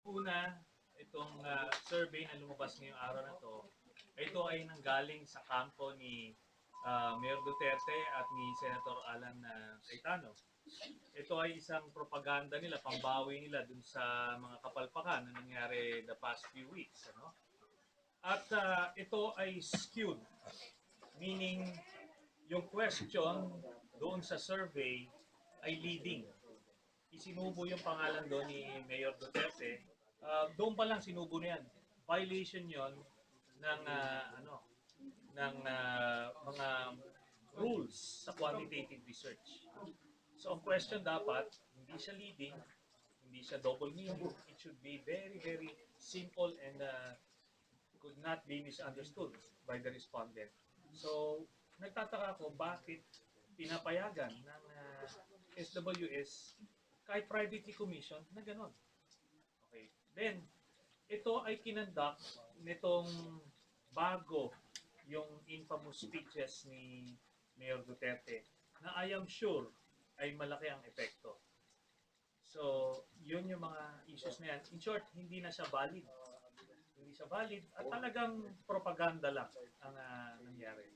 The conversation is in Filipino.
Una, itong survey na lumabas ngayong araw na ito ay nanggaling sa kampo ni Mayor Duterte at ni Senator Alan Cayetano. Ito ay isang propaganda nila, pambawi nila dun sa mga kapalpakan na nangyari the past few weeks. Ano? At ito ay skewed, meaning yung question doon sa survey ay leading. Isinubo yung pangalan doon ni Mayor Duterte. Doon pa lang sinubo na yan. Violation yon ng mga rules sa quantitative research. So ang question dapat, hindi siya leading, hindi siya double meaning. It should be very, very simple and could not be misunderstood by the respondent. So, nagtataka ako bakit pinapayagan ng SWS kahit privately commissioned na gano'n. Okay. Then, ito ay kinandak nitong bago yung infamous speeches ni Mayor Duterte na I am sure ay malaki ang epekto. So, yun yung mga issues na yan. In short, hindi na siya valid. Hindi siya valid at talagang propaganda lang ang nangyari.